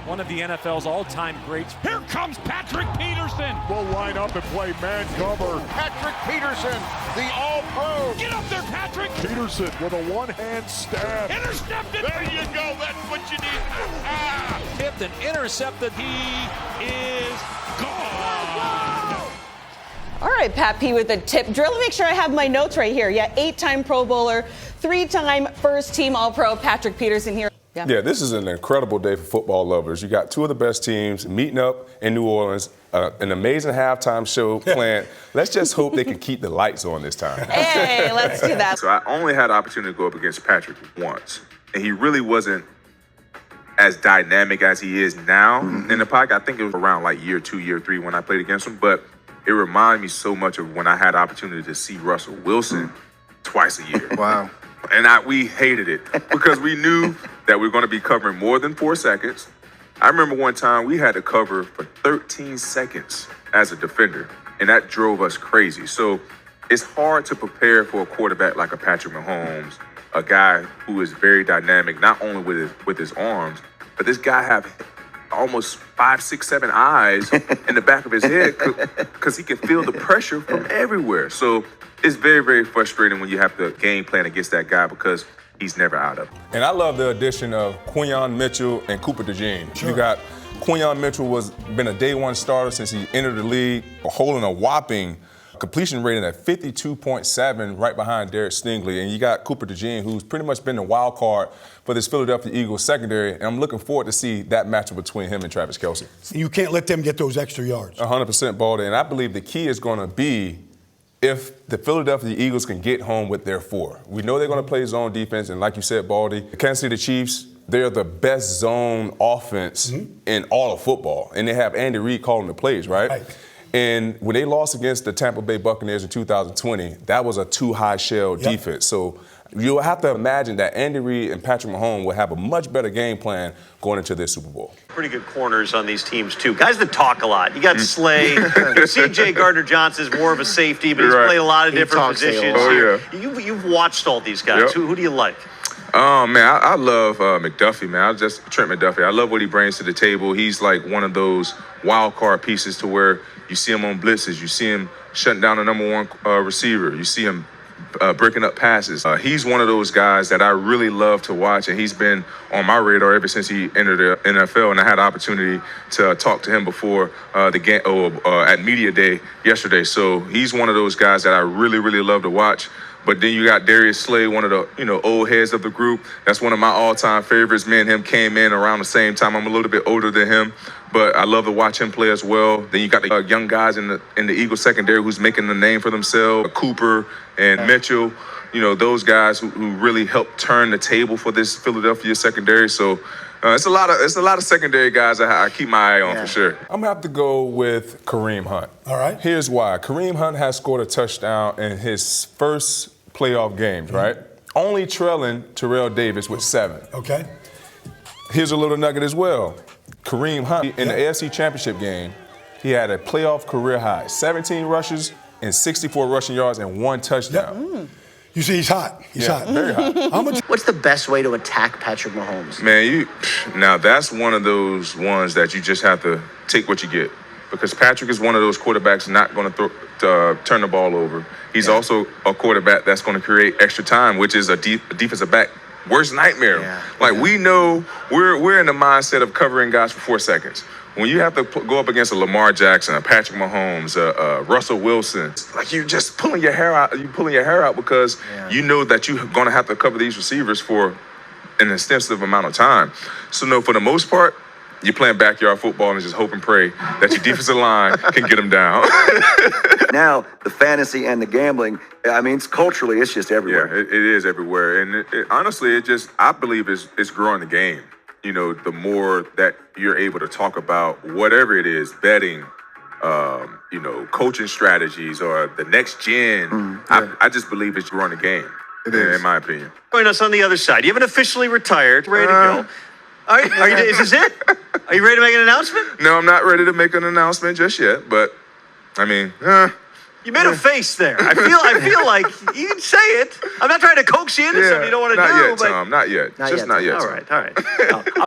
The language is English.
one of the NFL's all-time greats. Here comes Patrick Peterson. Will line up and play man cover. Patrick Peterson, the all-pro. Get up there, Patrick. Peterson with a one-hand stab. Intercepted. There you go. That's what you need. Tipped and intercepted. He is gone. All right, Pat P with the tip drill. Make sure I have my notes right here. Yeah, 8-time Pro Bowler, 3-time first-team All-Pro Patrick Peterson here. Yeah, this is an incredible day for football lovers. You got two of the best teams meeting up in New Orleans, an amazing halftime show planned. Let's just hope they can keep the lights on this time. Hey, let's do that. So I only had the opportunity to go up against Patrick once, and he really wasn't as dynamic as he is now in the pocket. I think it was around like year 2, year 3 when I played against him, but it reminded me so much of when I had the opportunity to see Russell Wilson twice a year. Wow. And we hated it because we knew that we were going to be covering more than 4 seconds. I remember one time we had to cover for 13 seconds as a defender, and that drove us crazy. So it's hard to prepare for a quarterback like a Patrick Mahomes, a guy who is very dynamic, not only with his arms, but this guy have almost 5, 6, 7 eyes in the back of his head because he can feel the pressure from everywhere. So it's very, very frustrating when you have to game plan against that guy because he's never out of it. And I love the addition of Quinyon Mitchell and Cooper DeJean. Sure. You got Quinyon Mitchell been a day one starter since he entered the league, holding a whopping completion rating at 52.7, right behind Derek Stingley. And you got Cooper DeJean, who's pretty much been the wild card for this Philadelphia Eagles secondary. And I'm looking forward to see that matchup between him and Travis Kelce. You can't let them get those extra yards. 100% Baldy. And I believe the key is going to be if the Philadelphia Eagles can get home with their 4. We know they're going to play zone defense, and like you said, Baldy, the Kansas City Chiefs, they're the best zone offense in all of football, and they have Andy Reid calling the plays, right? And when they lost against the Tampa Bay Buccaneers in 2020, that was a too-high shell defense. So you'll have to imagine that Andy Reid and Patrick Mahomes will have a much better game plan going into this Super Bowl. Pretty good corners on these teams, too. Guys that talk a lot. You got Slay. C.J. Gardner-Johnson is more of a safety, but he's played a lot of different positions. You've watched all these guys. Who do you like? Oh, man, I love McDuffie, man. Trent McDuffie. I love what he brings to the table. He's like one of those wild card pieces to where you see him on blitzes. You see him shutting down the number 1 receiver. You see him breaking up passes. He's one of those guys that I really love to watch, and he's been on my radar ever since he entered the NFL. And I had the opportunity to talk to him before the game at Media Day yesterday. So he's one of those guys that I really, really love to watch. But then you got Darius Slay, one of the old heads of the group. That's one of my all-time favorites. Me and him came in around the same time. I'm a little bit older than him, but I love to watch him play as well. Then you got the young guys in the Eagles secondary who's making the name for themselves. Cooper and Mitchell, those guys who really helped turn the table for this Philadelphia secondary. So it's a lot of secondary guys that I keep my eye on for sure. I'm going to have to go with Kareem Hunt. All right. Here's why. Kareem Hunt has scored a touchdown in his first playoff games, right? Only trailing Terrell Davis with 7. Okay. Here's a little nugget as well. Kareem Hunt, in the AFC Championship game, he had a playoff career high, 17 rushes and 64 rushing yards and 1 touchdown. You see, he's hot. He's hot. Very hot. What's the best way to attack Patrick Mahomes? Man, now that's one of those ones that you just have to take what you get, because Patrick is one of those quarterbacks not going to turn the ball over. He's also a quarterback that's going to create extra time, which is a defensive back worst nightmare. We know we're in the mindset of covering guys for 4 seconds. When you have to go up against a Lamar Jackson, a Patrick Mahomes, Russell Wilson, like you're just pulling your hair out. You're pulling your hair out because you know that you're going to have to cover these receivers for an extensive amount of time. So no, for the most part, you're playing backyard football and just hope and pray that your defensive line can get them down. Now, the fantasy and the gambling, I mean, culturally, it's just everywhere. Yeah, it is everywhere. And honestly, I believe it's growing the game. The more that you're able to talk about whatever it is, betting, coaching strategies or the next gen, I just believe it's growing the game, in my opinion. Join us on the other side. You haven't officially retired. Ready to go. Is this it? Are you ready to make an announcement? No, I'm not ready to make an announcement just yet, but, I mean, You made a face there. I feel like you can say it. I'm not trying to coax you into something you don't want to do. Not yet, Tom. Not yet. Not yet. All right.